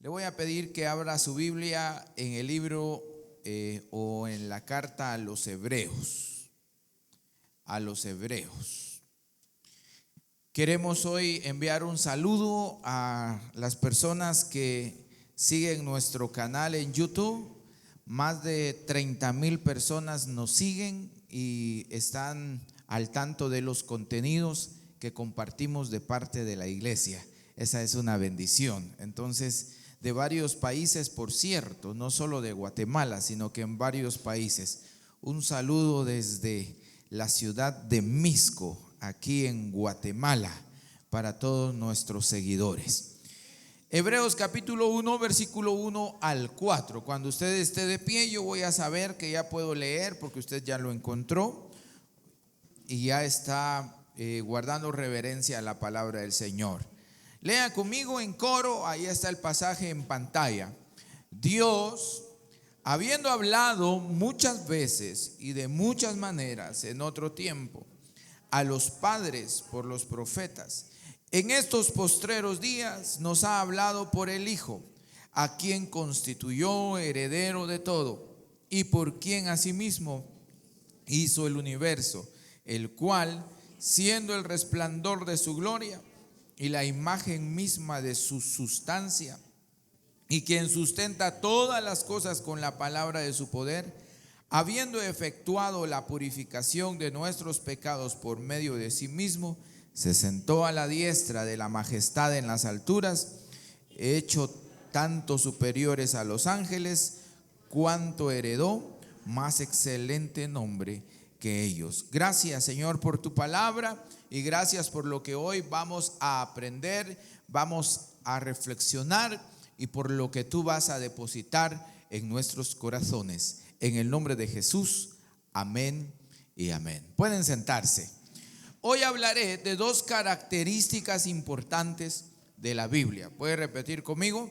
Le voy a pedir que abra su Biblia en el libro o en la carta a los Hebreos. A los Hebreos. Queremos hoy enviar un saludo a las personas que siguen nuestro canal en YouTube. Más de 30,000 personas nos siguen y están al tanto de los contenidos que compartimos de parte de la iglesia. Esa es una bendición. Entonces, de varios países, por cierto, no solo de Guatemala, sino que en varios países. Un saludo desde la ciudad de Mixco, aquí en Guatemala, para todos nuestros seguidores. Hebreos capítulo 1, versículo 1 al 4. Cuando usted esté de pie, yo voy a saber que ya puedo leer porque usted ya lo encontró y ya está guardando reverencia a la palabra del Señor. Lea conmigo en coro, ahí está el pasaje en pantalla. Dios, habiendo hablado muchas veces y de muchas maneras en otro tiempo a los padres por los profetas, en estos postreros días nos ha hablado por el Hijo, a quien constituyó heredero de todo y por quien asimismo hizo el universo, el cual, siendo el resplandor de su gloria y la imagen misma de su sustancia, y quien sustenta todas las cosas con la palabra de su poder, habiendo efectuado la purificación de nuestros pecados por medio de sí mismo, se sentó a la diestra de la majestad en las alturas, hecho tanto superiores a los ángeles, cuanto heredó más excelente nombre que ellos. Gracias, Señor, por tu palabra y gracias por lo que hoy vamos a aprender, vamos a reflexionar y por lo que tú vas a depositar en nuestros corazones. En el nombre de Jesús, amén y amén. Pueden sentarse. Hoy hablaré de dos características importantes de la Biblia. ¿Puede repetir conmigo?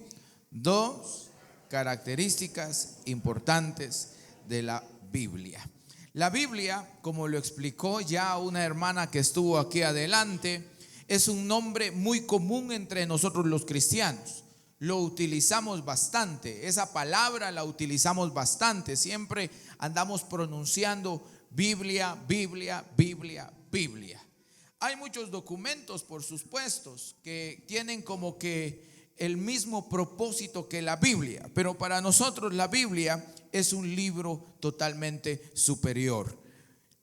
Dos características importantes de la Biblia. La Biblia, como lo explicó ya una hermana que estuvo aquí adelante, es un nombre muy común entre nosotros los cristianos. Lo utilizamos bastante, esa palabra la utilizamos bastante. Siempre andamos pronunciando Biblia, Biblia, Biblia, Biblia. Hay muchos documentos, por supuesto, que tienen como que el mismo propósito que la Biblia, pero para nosotros la Biblia es un libro totalmente superior.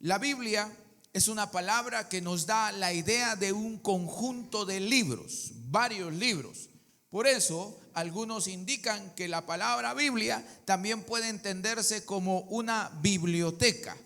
La Biblia es una palabra que nos da la idea de un conjunto de libros, varios libros. Por eso, algunos indican que la palabra Biblia también puede entenderse como una biblioteca.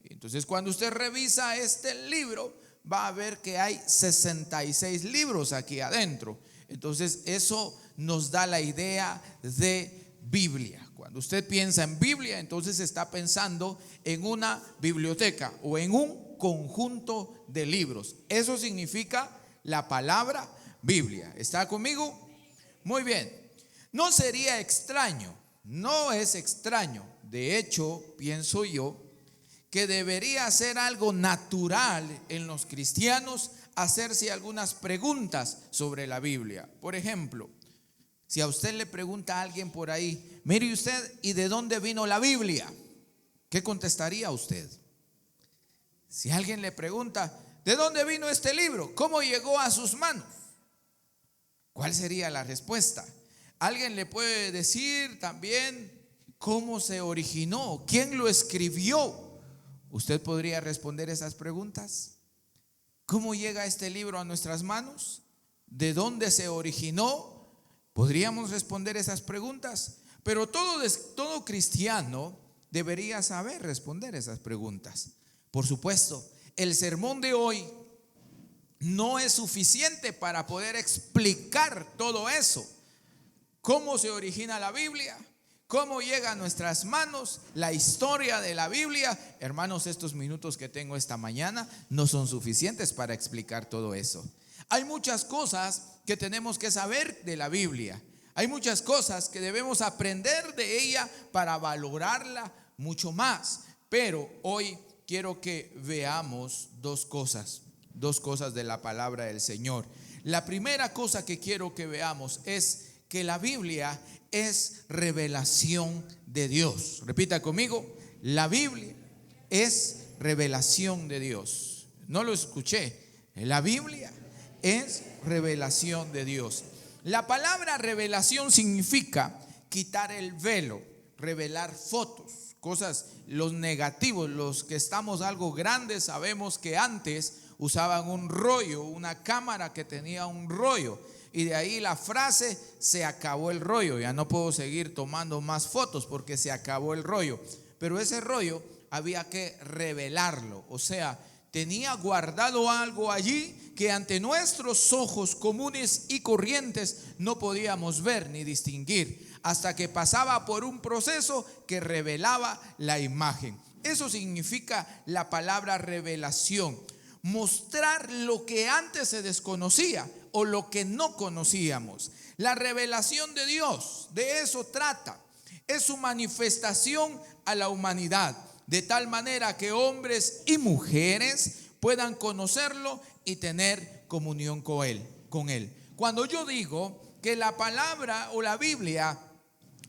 Entonces, cuando usted revisa este libro, va a ver que hay 66 libros aquí adentro. Entonces, eso nos da la idea de Biblia. Cuando usted piensa en Biblia, entonces está pensando en una biblioteca o en un conjunto de libros. Eso significa la palabra Biblia. ¿Está conmigo? Muy bien. No sería extraño, no es extraño. De hecho, pienso yo que debería ser algo natural en los cristianos hacerse algunas preguntas sobre la Biblia. Por ejemplo, si a usted le pregunta a alguien por ahí, mire usted, ¿y de dónde vino la Biblia? ¿Qué contestaría usted? Si alguien le pregunta, ¿de dónde vino este libro? ¿Cómo llegó a sus manos? ¿Cuál sería la respuesta? Alguien le puede decir también cómo se originó, quién lo escribió. ¿Usted podría responder esas preguntas? ¿Cómo llega este libro a nuestras manos? ¿De dónde se originó? ¿Podríamos responder esas preguntas? Pero todo cristiano debería saber responder esas preguntas. Por supuesto, el sermón de hoy no es suficiente para poder explicar todo eso. ¿Cómo se origina la Biblia? ¿Cómo llega a nuestras manos la historia de la Biblia? Hermanos, estos minutos que tengo esta mañana no son suficientes para explicar todo eso. Hay muchas cosas que tenemos que saber de la Biblia. Hay muchas cosas que debemos aprender de ella para valorarla mucho más. Pero hoy quiero que veamos dos cosas de la palabra del Señor. La primera cosa que quiero que veamos es que la Biblia es revelación de Dios. Repita conmigo, la Biblia es revelación de Dios. No lo escuché. La Biblia es revelación de Dios. La palabra revelación significa quitar el velo, revelar fotos, cosas, los negativos. Los que estamos algo grandes sabemos que antes usaban un rollo, una cámara que tenía un rollo, y de ahí la frase: se acabó el rollo, ya no puedo seguir tomando más fotos porque se acabó el rollo. Pero ese rollo había que revelarlo, o sea, tenía guardado algo allí que ante nuestros ojos comunes y corrientes no podíamos ver ni distinguir, hasta que pasaba por un proceso que revelaba la imagen. Eso significa la palabra revelación: mostrar lo que antes se desconocía o lo que no conocíamos. La revelación de Dios, de eso trata. Es su manifestación a la humanidad, de tal manera que hombres y mujeres puedan conocerlo y tener comunión con él. Cuando yo digo que la palabra o la Biblia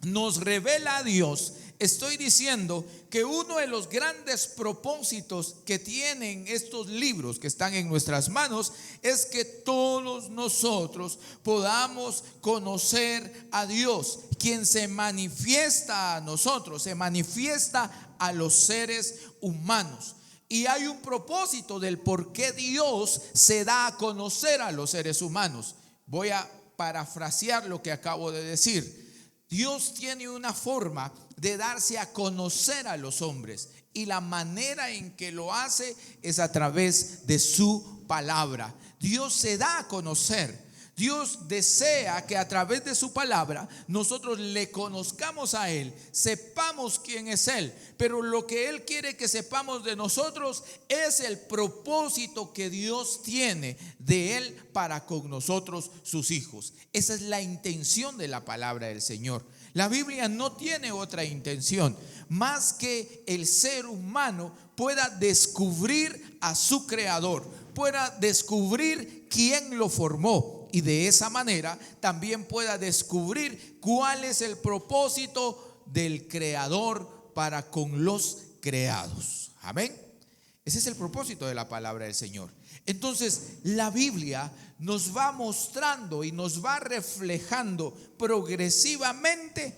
nos revela a Dios, estoy diciendo que uno de los grandes propósitos que tienen estos libros que están en nuestras manos es que todos nosotros podamos conocer a Dios, quien se manifiesta a nosotros, se manifiesta a los seres humanos. Y hay un propósito del por qué Dios se da a conocer a los seres humanos. Voy a parafrasear lo que acabo de decir. Dios tiene una forma de darse a conocer a los hombres, y la manera en que lo hace es a través de su palabra. Dios se da a conocer. Dios desea que a través de su palabra nosotros le conozcamos a Él, sepamos quién es Él. Pero lo que Él quiere que sepamos de nosotros es el propósito que Dios tiene de Él para con nosotros, sus hijos. Esa es la intención de la palabra del Señor. La Biblia no tiene otra intención más que el ser humano pueda descubrir a su Creador, pueda descubrir quién lo formó, y de esa manera también pueda descubrir cuál es el propósito del Creador para con los creados. Amén. Ese es el propósito de la palabra del Señor. Entonces, la Biblia nos va mostrando y nos va reflejando progresivamente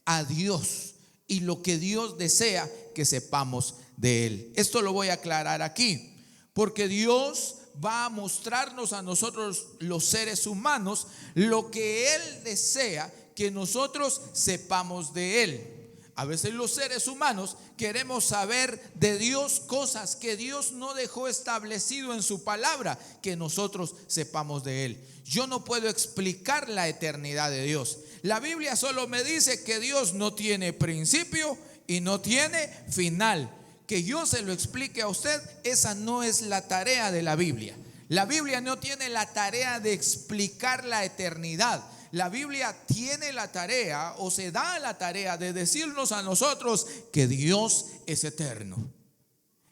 a Dios y lo que Dios desea que sepamos de Él. Esto lo voy a aclarar aquí, porque Dios va a mostrarnos a nosotros, los seres humanos, lo que Él desea que nosotros sepamos de Él. A veces los seres humanos queremos saber de Dios cosas que Dios no dejó establecido en su palabra que nosotros sepamos de Él. Yo no puedo explicar la eternidad de Dios. La Biblia solo me dice que Dios no tiene principio y no tiene final. Que yo se lo explique a usted, esa no es la tarea de la Biblia. La Biblia no tiene la tarea de explicar la eternidad. La Biblia tiene la tarea, o se da la tarea, de decirnos a nosotros que Dios es eterno.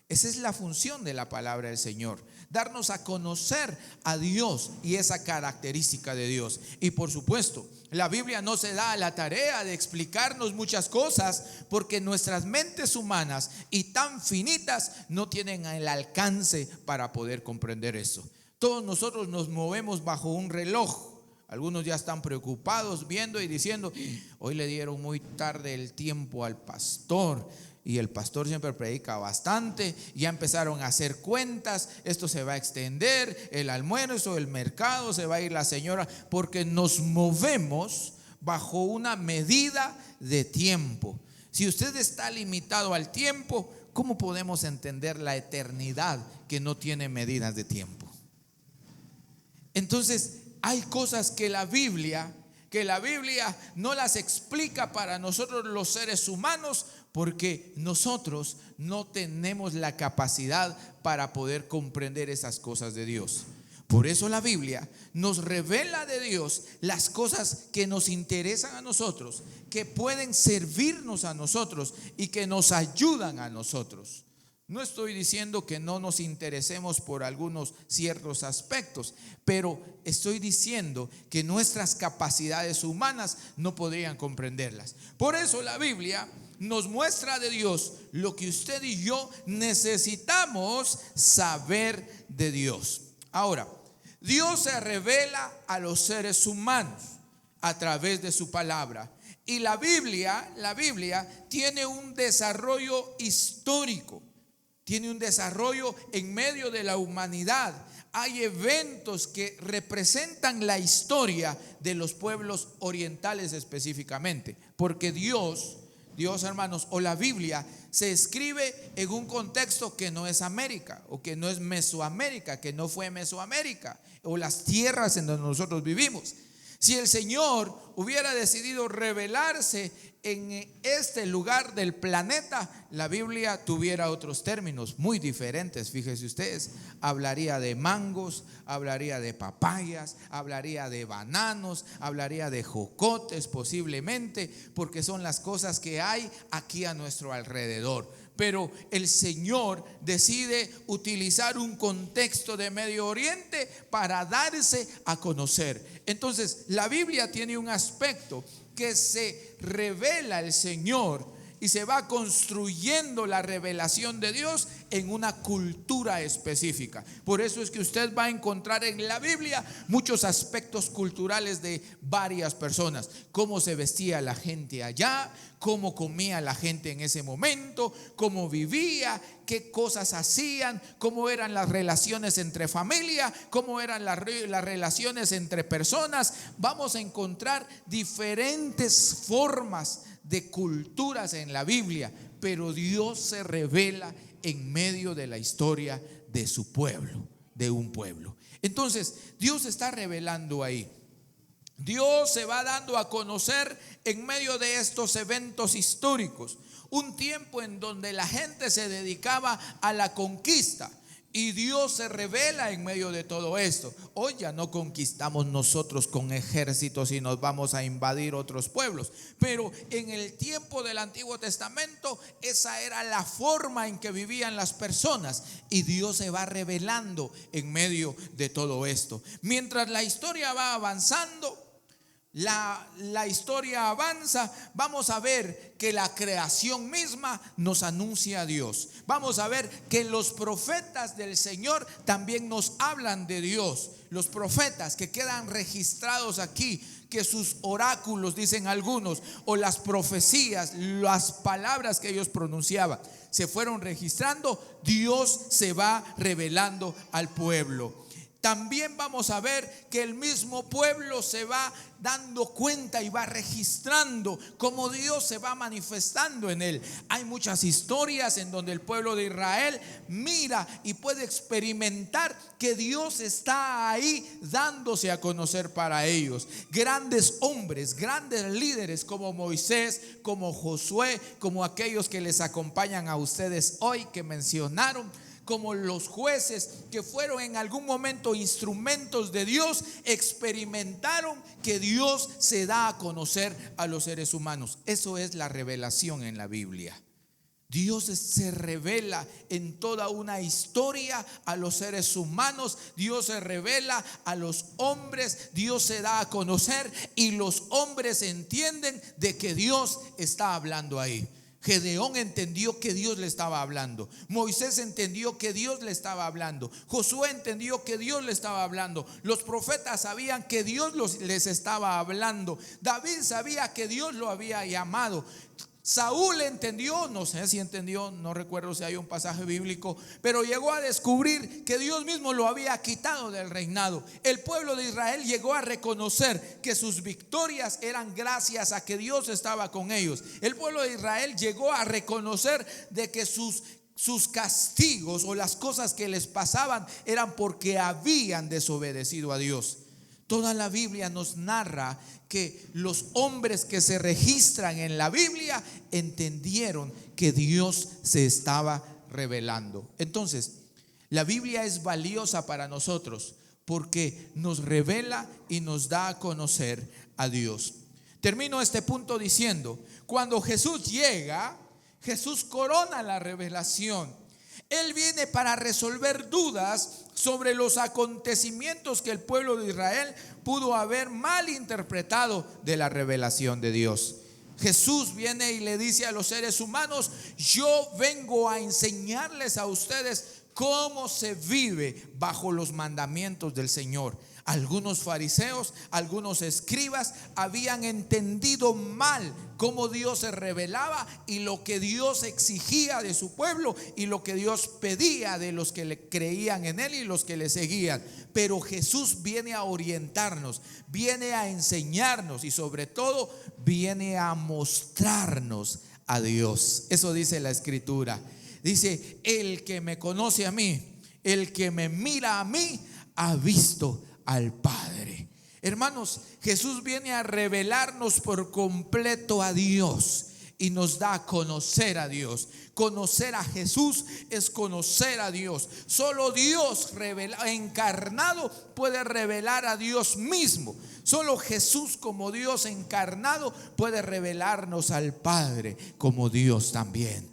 Esa es la función de la palabra del Señor: darnos a conocer a Dios y esa característica de Dios. Y por supuesto, la Biblia no se da a la tarea de explicarnos muchas cosas, porque nuestras mentes humanas y tan finitas no tienen el alcance para poder comprender eso. Todos nosotros nos movemos bajo un reloj. Algunos ya están preocupados viendo y diciendo: hoy le dieron muy tarde el tiempo al pastor, y el pastor siempre predica bastante. Ya empezaron a hacer cuentas, esto se va a extender, el almuerzo, el mercado, se va a ir la señora, porque nos movemos bajo una medida de tiempo. Si usted está limitado al tiempo, ¿cómo podemos entender la eternidad que no tiene medidas de tiempo? Entonces, hay cosas que la Biblia no las explica para nosotros los seres humanos, porque nosotros no tenemos la capacidad para poder comprender esas cosas de Dios. Por eso la Biblia nos revela de Dios las cosas que nos interesan a nosotros, que pueden servirnos a nosotros y que nos ayudan a nosotros. No estoy diciendo que no nos interesemos por algunos ciertos aspectos, pero estoy diciendo que nuestras capacidades humanas no podrían comprenderlas. Por eso la Biblia nos muestra de Dios lo que usted y yo necesitamos saber de Dios. Ahora, Dios se revela a los seres humanos a través de su palabra. Y la Biblia tiene un desarrollo histórico. Tiene un desarrollo en medio de la humanidad. Hay eventos que representan la historia de los pueblos orientales específicamente. Porque Dios, hermanos, o la Biblia se escribe en un contexto que no es América, o que no es Mesoamérica, que no fue Mesoamérica, o las tierras en donde nosotros vivimos. Si el Señor hubiera decidido revelarse en este lugar del planeta, la Biblia tuviera otros términos muy diferentes. Fíjense ustedes, hablaría de mangos, hablaría de papayas, hablaría de bananos, hablaría de jocotes posiblemente, porque son las cosas que hay aquí a nuestro alrededor. Pero el Señor decide utilizar un contexto de Medio Oriente para darse a conocer. Entonces, la Biblia tiene un aspecto que se revela el Señor y se va construyendo la revelación de Dios en una cultura específica. Por eso es que usted va a encontrar en la Biblia muchos aspectos culturales de varias personas. Cómo se vestía la gente allá, cómo comía la gente en ese momento, cómo vivía, qué cosas hacían, cómo eran las relaciones entre familia, cómo eran las relaciones entre personas. Vamos a encontrar diferentes formas de culturas en la Biblia, pero Dios se revela en medio de la historia de su pueblo, de un pueblo. Entonces, Dios está revelando ahí. Dios se va dando a conocer en medio de estos eventos históricos. Un tiempo en donde la gente se dedicaba a la conquista. Y Dios se revela en medio de todo esto. Hoy ya no conquistamos nosotros con ejércitos y nos vamos a invadir otros pueblos. Pero en el tiempo del Antiguo Testamento, esa era la forma en que vivían las personas. Y Dios se va revelando en medio de todo esto. Mientras la historia va avanzando, la historia avanza, vamos a ver que la creación misma nos anuncia a Dios. Vamos a ver que los profetas del Señor también nos hablan de Dios. Los profetas que quedan registrados aquí, que sus oráculos, dicen algunos, o las profecías, las palabras que ellos pronunciaban, se fueron registrando. Dios se va revelando al pueblo. También vamos a ver que el mismo pueblo se va dando cuenta y va registrando cómo Dios se va manifestando en él. Hay muchas historias en donde el pueblo de Israel mira y puede experimentar que Dios está ahí dándose a conocer para ellos. Grandes hombres, grandes líderes como Moisés, como Josué, como aquellos que les acompañan a ustedes hoy que mencionaron, como los jueces que fueron en algún momento instrumentos de Dios, experimentaron que Dios se da a conocer a los seres humanos. Eso es la revelación en la Biblia. Dios se revela en toda una historia a los seres humanos. Dios se revela a los hombres. Dios se da a conocer y los hombres entienden de que Dios está hablando ahí. Gedeón entendió que Dios le estaba hablando. Moisés entendió que Dios le estaba hablando. Josué entendió que Dios le estaba hablando. Los profetas sabían que Dios les estaba hablando. David sabía que Dios lo había llamado. Saúl entendió, no sé si entendió, no recuerdo si hay un pasaje bíblico, pero llegó a descubrir que Dios mismo lo había quitado del reinado. El pueblo de Israel llegó a reconocer que sus victorias eran gracias a que Dios estaba con ellos. El pueblo de Israel llegó a reconocer de que sus castigos o las cosas que les pasaban eran porque habían desobedecido a Dios. Toda la Biblia nos narra que los hombres que se registran en la Biblia entendieron que Dios se estaba revelando. Entonces, la Biblia es valiosa para nosotros porque nos revela y nos da a conocer a Dios. Termino este punto diciendo, cuando Jesús llega, Jesús corona la revelación. Él viene para resolver dudas sobre los acontecimientos que el pueblo de Israel pudo haber malinterpretado de la revelación de Dios. Jesús viene y le dice a los seres humanos: yo vengo a enseñarles a ustedes cómo se vive bajo los mandamientos del Señor. Algunos fariseos, algunos escribas habían entendido mal cómo Dios se revelaba y lo que Dios exigía de su pueblo y lo que Dios pedía de los que le creían en Él y los que le seguían. Pero Jesús viene a orientarnos, viene a enseñarnos y sobre todo viene a mostrarnos a Dios. Eso dice la Escritura. Dice: el que me conoce a mí, el que me mira a mí, ha visto al Padre. Hermanos, Jesús viene a revelarnos por completo a Dios y nos da a conocer a Dios. Conocer a Jesús es conocer a Dios. Solo Dios encarnado puede revelar a Dios mismo. Solo Jesús como Dios encarnado puede revelarnos al Padre como Dios también.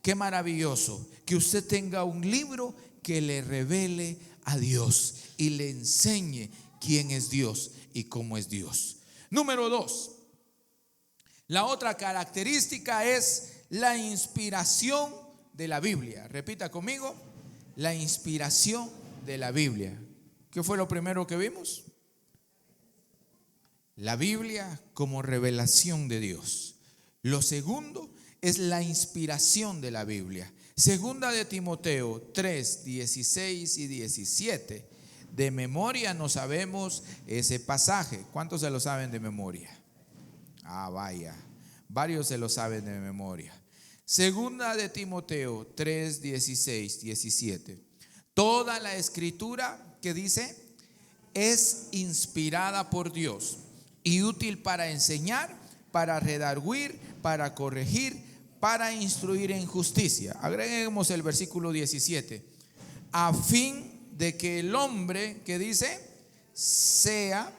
Qué maravilloso que usted tenga un libro que le revele a Dios y le enseñe quién es Dios y cómo es Dios. Número 2, la otra característica es la inspiración de la Biblia. Repita conmigo: la inspiración de la Biblia. ¿Qué fue lo primero que vimos? La Biblia como revelación de Dios. Lo segundo es la inspiración de la Biblia. Segunda de Timoteo 3, 16 y 17. De memoria no sabemos ese pasaje. ¿Cuántos se lo saben de memoria? Vaya, varios se lo saben de memoria. Segunda de Timoteo 3, 16, 17. Toda la escritura, que dice, es inspirada por Dios y útil para enseñar, para redarguir, para corregir, para instruir en justicia. Agreguemos el versículo 17. A fin de que el hombre, que dice, sea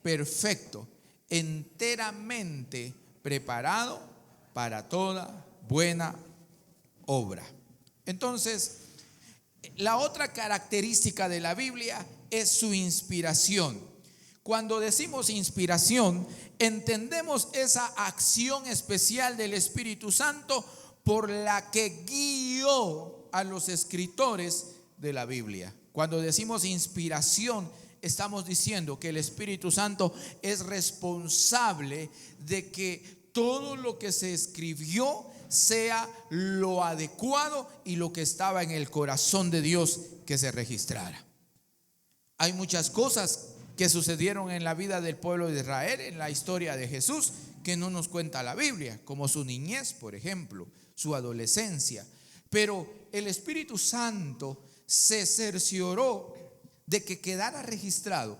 perfecto, enteramente preparado para toda buena obra. Entonces, la otra característica de la Biblia es su inspiración. Cuando decimos inspiración, entendemos esa acción especial del Espíritu Santo por la que guió a los escritores de la Biblia. Cuando decimos inspiración, estamos diciendo que el Espíritu Santo es responsable de que todo lo que se escribió sea lo adecuado y lo que estaba en el corazón de Dios que se registrara. Hay muchas cosas que sucedieron en la vida del pueblo de Israel, en la historia de Jesús, que no nos cuenta la Biblia, como su niñez, por ejemplo, su adolescencia. Pero el Espíritu Santo se cercioró de que quedara registrado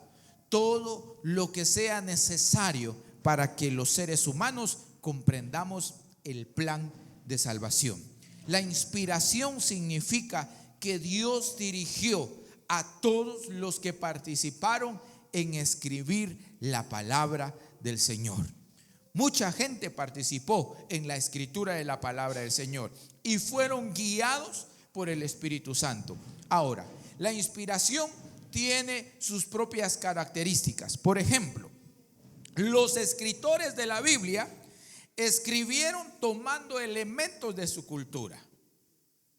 todo lo que sea necesario para que los seres humanos comprendamos el plan de salvación. La inspiración significa que Dios dirigió a todos los que participaron en escribir la palabra del Señor. Mucha gente participó en la escritura de la palabra del Señor y fueron guiados por el Espíritu Santo. Ahora, la inspiración tiene sus propias características. Por ejemplo, los escritores de la Biblia escribieron tomando elementos de su cultura.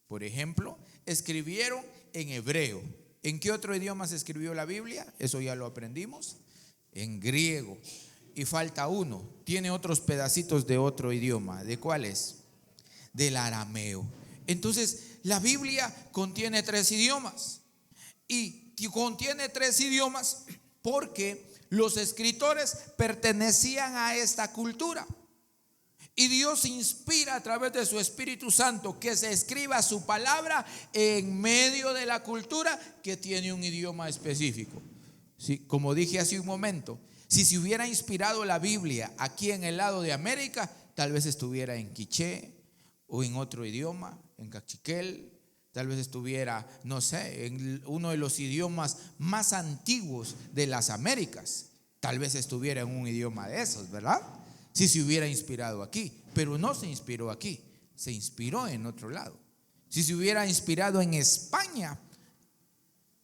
Por ejemplo, escribieron en hebreo. ¿En qué otro idioma se escribió la Biblia? Eso ya lo aprendimos. En griego. Y falta uno. Tiene otros pedacitos de otro idioma. ¿De cuál es? Del arameo. Entonces, la Biblia contiene 3 idiomas. Y contiene 3 idiomas porque los escritores pertenecían a esta cultura. Y Dios inspira a través de su Espíritu Santo que se escriba su palabra en medio de la cultura que tiene un idioma específico. Sí, como dije hace un momento, si se hubiera inspirado la Biblia aquí en el lado de América, tal vez estuviera en quiché o en otro idioma, en cachiquel, tal vez estuviera, no sé, en uno de los idiomas más antiguos de las Américas. Tal vez estuviera en un idioma de esos, ¿verdad? Si se hubiera inspirado aquí, pero no se inspiró aquí, se inspiró en otro lado. Si se hubiera inspirado en España,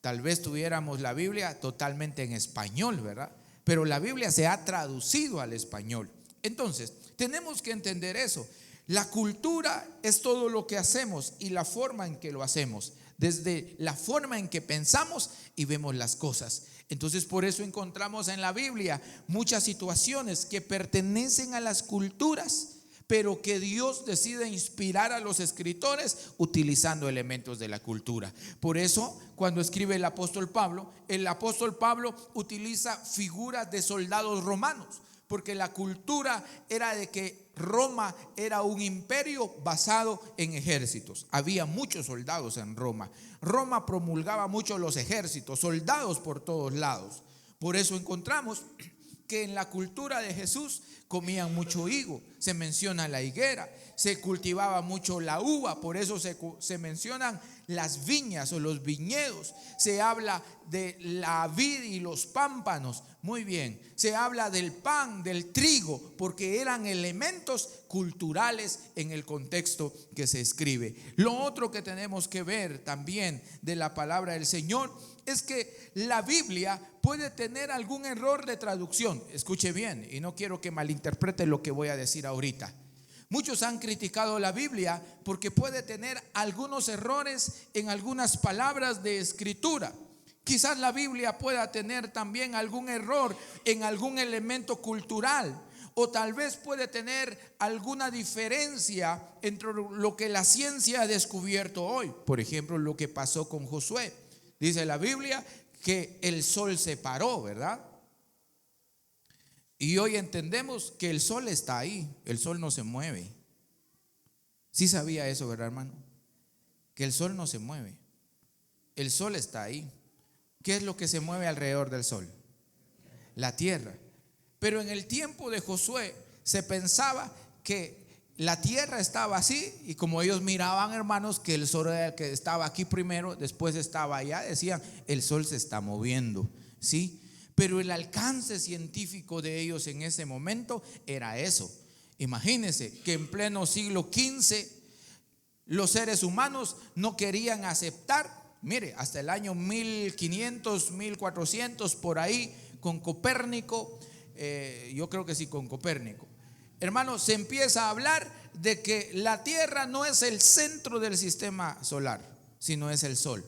tal vez tuviéramos la Biblia totalmente en español, ¿verdad? Pero la Biblia se ha traducido al español. Entonces, tenemos que entender eso. La cultura es todo lo que hacemos y la forma en que lo hacemos, desde la forma en que pensamos y vemos las cosas. Entonces, por eso encontramos en la Biblia muchas situaciones que pertenecen a las culturas, pero que Dios decide inspirar a los escritores utilizando elementos de la cultura. Por eso, cuando escribe el apóstol Pablo utiliza figuras de soldados romanos, porque la cultura era de que Roma era un imperio basado en ejércitos. Había muchos soldados en Roma. Roma promulgaba mucho los ejércitos, soldados por todos lados. Por eso encontramos que en la cultura de Jesús comían mucho higo, se menciona la higuera, se cultivaba mucho la uva, por eso se mencionan las viñas o los viñedos, se habla de la vid y los pámpanos, muy bien, se habla del pan, del trigo, porque eran elementos culturales en el contexto que se escribe. Lo otro que tenemos que ver también de la palabra del Señor es que la Biblia puede tener algún error de traducción. Escuche bien, y no quiero que malinterprete lo que voy a decir ahorita. Muchos han criticado la Biblia porque puede tener algunos errores en algunas palabras de escritura. Quizás la Biblia pueda tener también algún error en algún elemento cultural, o tal vez puede tener alguna diferencia entre lo que la ciencia ha descubierto hoy. Por ejemplo, lo que pasó con Josué. Dice la Biblia que el sol se paró, ¿verdad? Y hoy entendemos que el sol está ahí, el sol no se mueve. ¿Sí sabía eso, verdad, hermano? Que el sol no se mueve, el sol está ahí. ¿Qué es lo que se mueve alrededor del sol? La tierra. Pero en el tiempo de Josué se pensaba que la tierra estaba así, y como ellos miraban, hermanos, que el sol era el que estaba aquí primero, después estaba allá, decían, el sol se está moviendo, ¿sí? Pero el alcance científico de ellos en ese momento era eso. Imagínense que en pleno siglo XV los seres humanos no querían aceptar, mire, hasta el año 1500, 1400, por ahí, con Copérnico, yo creo que sí, con Copérnico. Hermanos, se empieza a hablar de que la tierra no es el centro del sistema solar, sino es el sol.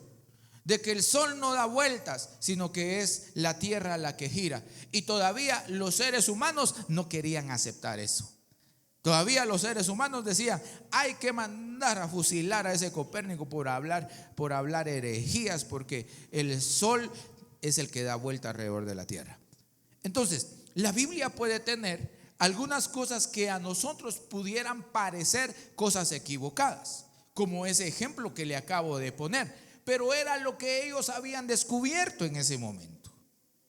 De que el sol no da vueltas, sino que es la tierra la que gira. Y todavía los seres humanos no querían aceptar eso. Todavía los seres humanos decían, hay que mandar a fusilar a ese Copérnico por hablar herejías, porque el sol es el que da vuelta alrededor de la tierra. Entonces, la Biblia puede tener algunas cosas que a nosotros pudieran parecer cosas equivocadas, como ese ejemplo que le acabo de poner, pero era lo que ellos habían descubierto en ese momento.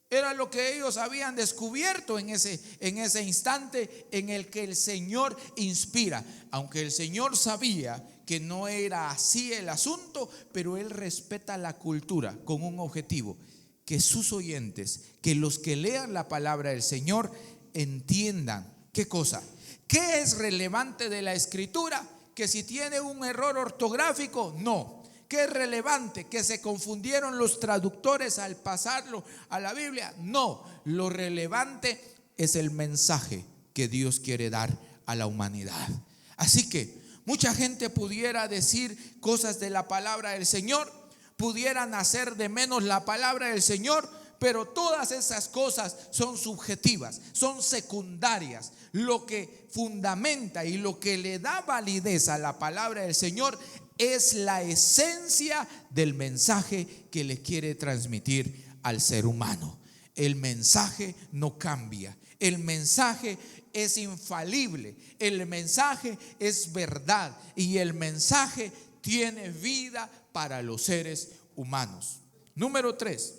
Era lo que ellos habían descubierto en ese instante en el que el Señor inspira. Aunque el Señor sabía que no era así el asunto, pero Él respeta la cultura con un objetivo: que sus oyentes, que los que lean la palabra del Señor entiendan. ¿Qué cosa? ¿Qué es relevante de la escritura? Que si tiene un error ortográfico, no. ¿Qué es relevante? ¿Que se confundieron los traductores al pasarlo a la Biblia? No, lo relevante es el mensaje que Dios quiere dar a la humanidad. Así que mucha gente pudiera decir cosas de la palabra del Señor, pudieran hacer de menos la palabra del Señor, pero todas esas cosas son subjetivas, son secundarias. Lo que fundamenta y lo que le da validez a la palabra del Señor es la esencia del mensaje que le quiere transmitir al ser humano. El mensaje no cambia, el mensaje es infalible, el mensaje es verdad y el mensaje tiene vida para los seres humanos. Número 3,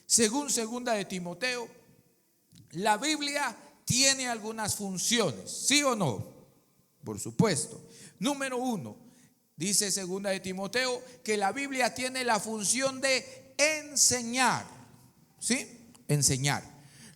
según 2 de Timoteo, la Biblia tiene algunas funciones, ¿sí o no? Por supuesto. Número 1, dice 2 de Timoteo que la Biblia tiene la función de enseñar, ¿sí? Enseñar.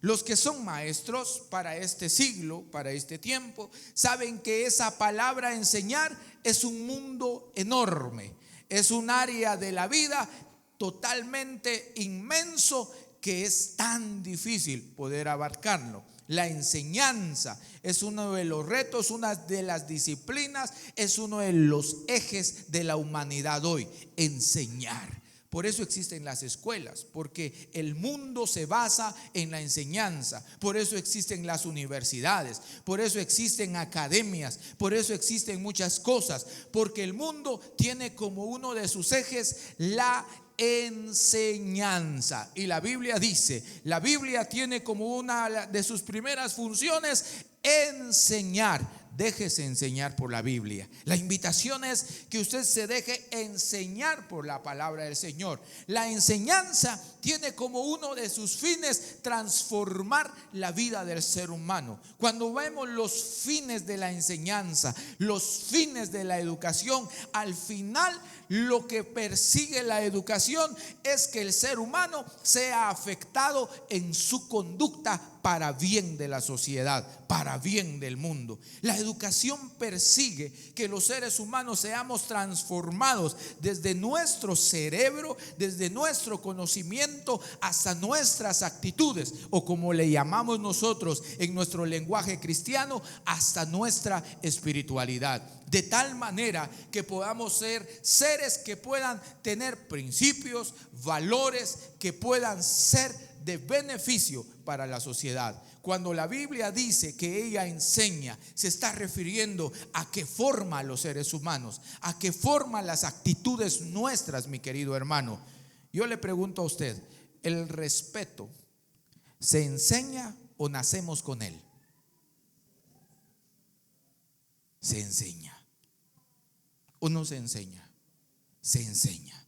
Los que son maestros para este siglo, para este tiempo, saben que esa palabra enseñar es un mundo enorme, es un área de la vida totalmente inmenso que es tan difícil poder abarcarlo. La enseñanza es uno de los retos, una de las disciplinas, es uno de los ejes de la humanidad hoy, enseñar. Por eso existen las escuelas, porque el mundo se basa en la enseñanza. Por eso existen las universidades, por eso existen academias, por eso existen muchas cosas, porque el mundo tiene como uno de sus ejes la enseñanza. Y la Biblia dice, la Biblia tiene como una de sus primeras funciones enseñar. Déjese enseñar por la Biblia. La invitación es que usted se deje enseñar por la palabra del Señor. La enseñanza tiene como uno de sus fines transformar la vida del ser humano. Cuando vemos los fines de la enseñanza, los fines de la educación, al final lo que persigue la educación es que el ser humano sea afectado en su conducta para bien de la sociedad, para bien del mundo. La educación persigue que los seres humanos seamos transformados desde nuestro cerebro, desde nuestro conocimiento hasta nuestras actitudes, o como le llamamos nosotros en nuestro lenguaje cristiano, hasta nuestra espiritualidad. De tal manera que podamos ser seres que puedan tener principios, valores, que puedan ser de beneficio para la sociedad. Cuando la Biblia dice que ella enseña, se está refiriendo a que forma a los seres humanos, a que forma las actitudes nuestras, mi querido hermano. Yo le pregunto a usted, ¿el respeto se enseña o nacemos con él? Se enseña. ¿O no se enseña? Se enseña.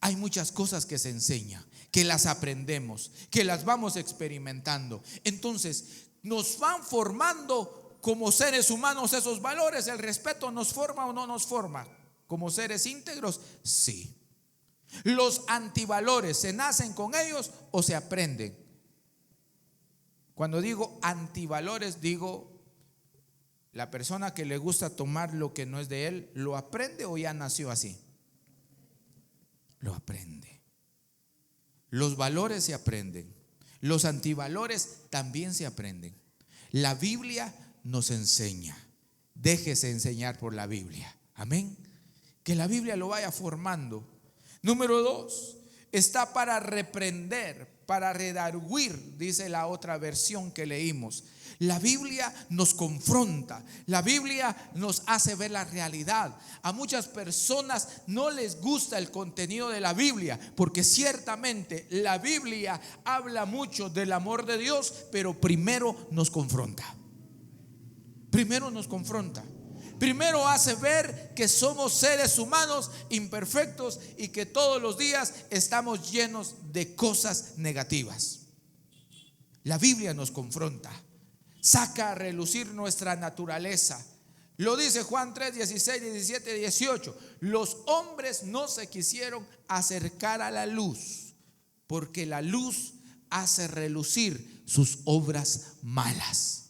Hay muchas cosas que se enseñan, que las aprendemos, que las vamos experimentando. Entonces, nos van formando como seres humanos esos valores. ¿El respeto nos forma o no nos forma? ¿Como seres íntegros? Sí. ¿Los antivalores se nacen con ellos o se aprenden? Cuando digo antivalores, digo la persona que le gusta tomar lo que no es de él, ¿lo aprende o ya nació así? Lo aprende. Los valores se aprenden. Los antivalores también se aprenden. La Biblia nos enseña. Déjese enseñar por la Biblia. Amén. Que la Biblia lo vaya formando. Número 2, está para reprender, para redarguir, dice la otra versión que leímos. La Biblia nos confronta, la Biblia nos hace ver la realidad. A muchas personas no les gusta el contenido de la Biblia, porque ciertamente la Biblia habla mucho del amor de Dios, pero primero nos confronta. Primero nos confronta. Primero hace ver que somos seres humanos imperfectos y que todos los días estamos llenos de cosas negativas. La Biblia nos confronta, saca a relucir nuestra naturaleza. Lo dice Juan 3, 16, 17, 18. Los hombres no se quisieron acercar a la luz, porque la luz hace relucir sus obras malas.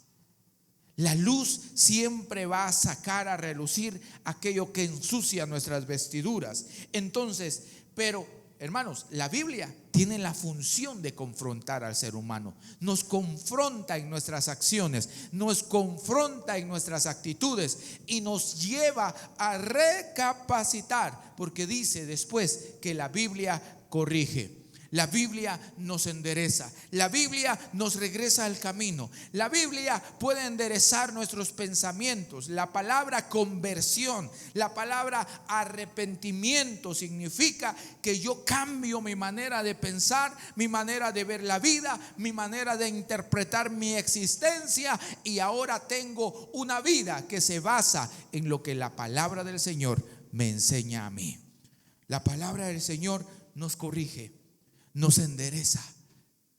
La luz siempre va a sacar a relucir aquello que ensucia nuestras vestiduras. Entonces, pero hermanos, la Biblia tiene la función de confrontar al ser humano. Nos confronta en nuestras acciones, nos confronta en nuestras actitudes y nos lleva a recapacitar, porque dice después que la Biblia corrige. La Biblia nos endereza, la Biblia nos regresa al camino. La Biblia puede enderezar nuestros pensamientos. La palabra conversión, la palabra arrepentimiento significa que yo cambio mi manera de pensar, mi manera de ver la vida, mi manera de interpretar mi existencia, y ahora tengo una vida que se basa en lo que la palabra del Señor me enseña a mí. La palabra del Señor nos corrige, nos endereza.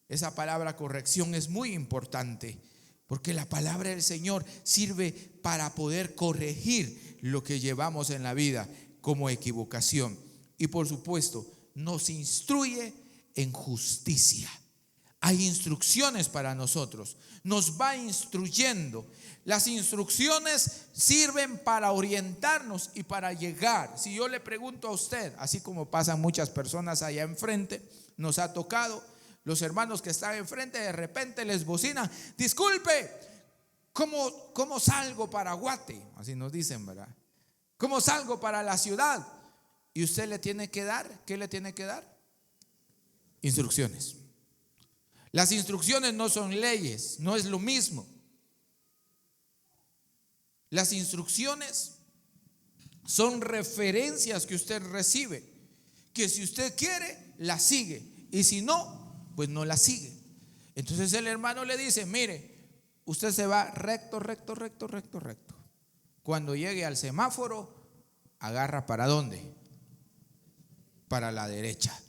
Esa palabra corrección es muy importante, porque la palabra del Señor sirve para poder corregir lo que llevamos en la vida como equivocación. Y por supuesto, nos instruye en justicia. Hay instrucciones para nosotros, nos va instruyendo. Las instrucciones sirven para orientarnos y para llegar. Si yo le pregunto a usted, así como pasan muchas personas allá enfrente, nos ha tocado, los hermanos que están enfrente de repente les bocinan: disculpe, ¿cómo salgo para Guate? Así nos dicen, ¿verdad? ¿Cómo salgo para la ciudad? Y usted le tiene que dar, ¿qué le tiene que dar? Instrucciones. Las instrucciones no son leyes, no es lo mismo. Las instrucciones son referencias que usted recibe, que si usted quiere, la sigue, y si no, pues no la sigue. Entonces el hermano le dice: mire, usted se va recto, recto, recto, recto, recto. Cuando llegue al semáforo, agarra ¿para dónde? Para la derecha.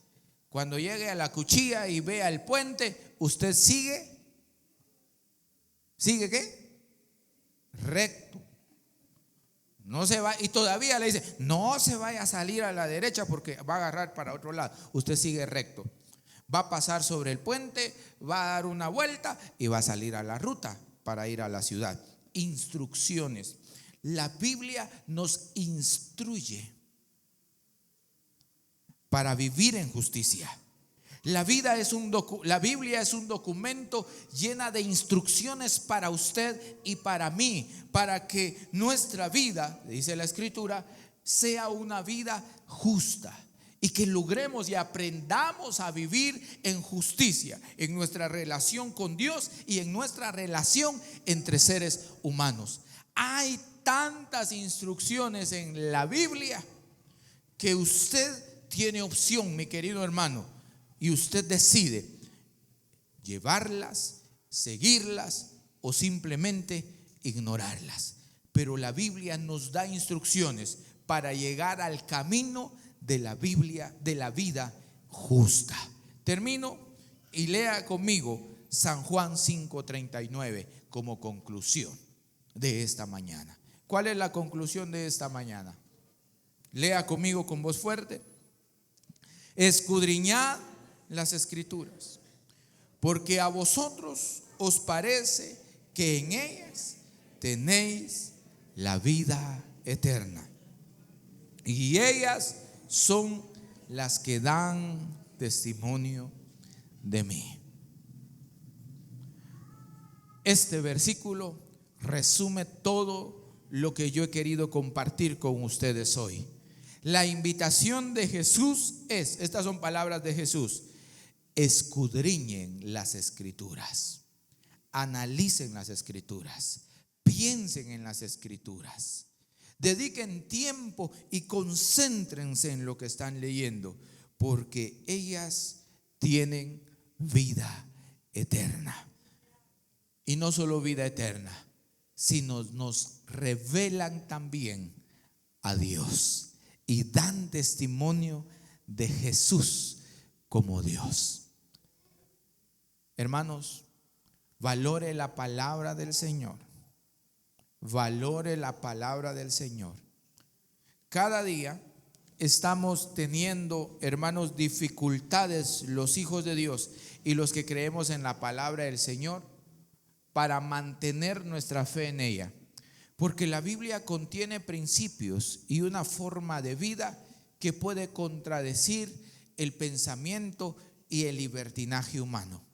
Cuando llegue a la cuchilla y vea el puente, usted sigue. ¿Sigue qué? Recto. No se va, y todavía le dice: no se vaya a salir a la derecha porque va a agarrar para otro lado. Usted sigue recto. Va a pasar sobre el puente, va a dar una vuelta y va a salir a la ruta para ir a la ciudad. Instrucciones. La Biblia nos instruye para vivir en justicia. La Biblia es un documento llena de instrucciones para usted y para mí, para que nuestra vida, dice la Escritura, sea una vida justa y que logremos y aprendamos a vivir en justicia en nuestra relación con Dios y en nuestra relación entre seres humanos. Hay tantas instrucciones en la Biblia que usted tiene opción, mi querido hermano, y usted decide llevarlas, seguirlas o simplemente ignorarlas. Pero la Biblia nos da instrucciones para llegar al camino de la Biblia, de la vida justa. Termino y lea conmigo San Juan 5:39 como conclusión de esta mañana. ¿Cuál es la conclusión de esta mañana? Lea conmigo con voz fuerte. Escudriñad las Escrituras, porque a vosotros os parece que en ellas tenéis la vida eterna, y ellas son las que dan testimonio de mí. Este versículo resume todo lo que yo he querido compartir con ustedes hoy. La invitación de Jesús es, estas son palabras de Jesús: escudriñen las Escrituras, analicen las Escrituras, piensen en las Escrituras, dediquen tiempo y concéntrense en lo que están leyendo, porque ellas tienen vida eterna. Y no solo vida eterna, sino nos revelan también a Dios y dan testimonio de Jesús como Dios. Hermanos, valore la palabra del Señor. Valore la palabra del Señor. Cada día estamos teniendo, hermanos, dificultades los hijos de Dios y los que creemos en la palabra del Señor para mantener nuestra fe en ella. Porque la Biblia contiene principios y una forma de vida que puede contradecir el pensamiento y el libertinaje humano.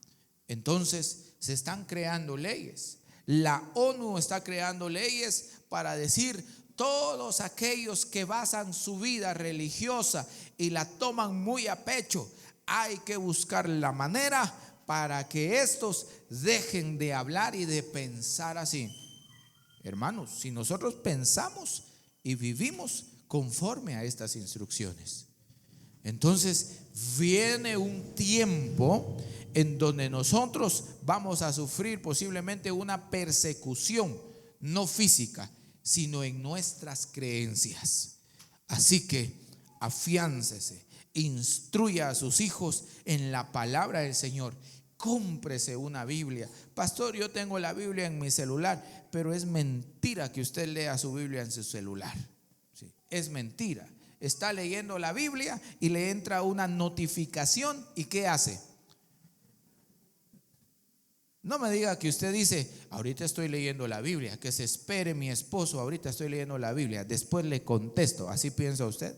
Entonces se están creando leyes. La ONU está creando leyes para decir: todos aquellos que basan su vida religiosa y la toman muy a pecho, hay que buscar la manera para que estos dejen de hablar y de pensar así. Hermanos, si nosotros pensamos y vivimos conforme a estas instrucciones, entonces viene un tiempo en donde nosotros vamos a sufrir posiblemente una persecución, no física, sino en nuestras creencias. Así que afiáncese, instruya a sus hijos en la palabra del Señor. Cómprese una Biblia. Pastor, yo tengo la Biblia en mi celular, pero es mentira que usted lea su Biblia en su celular. Sí, es mentira. Está leyendo la Biblia y le entra una notificación, ¿y qué hace? No me diga que usted dice, ahorita estoy leyendo la Biblia, que se espere mi esposo, ahorita estoy leyendo la Biblia, después le contesto. ¿Así piensa usted?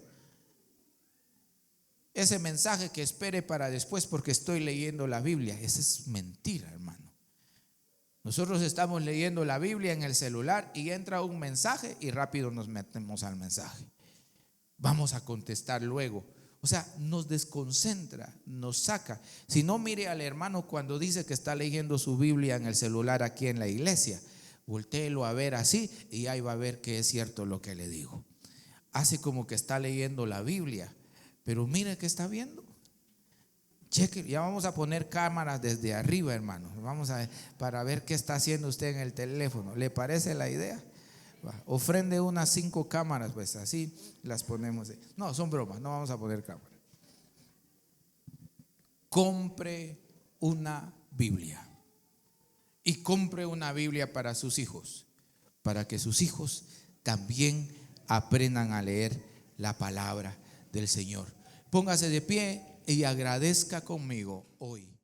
Ese mensaje que espere para después porque estoy leyendo la Biblia, esa es mentira, hermano. Nosotros estamos leyendo la Biblia en el celular y entra un mensaje y rápido nos metemos al mensaje. Vamos a contestar luego. O sea, nos desconcentra, nos saca. Si no, mire al hermano cuando dice que está leyendo su Biblia en el celular aquí en la iglesia. Voltéelo a ver así y ahí va a ver que es cierto lo que le digo. Hace como que está leyendo la Biblia, pero mire que está viendo. Cheque, ya vamos a poner cámaras desde arriba, hermano. Vamos a ver, para ver qué está haciendo usted en el teléfono. ¿Le parece la idea? Ofrende unas 5 cámaras, pues así las ponemos. No, son bromas, no vamos a poner cámaras. Compre una Biblia y compre una Biblia para sus hijos, para que sus hijos también aprendan a leer la palabra del Señor. Póngase de pie y agradezca conmigo hoy.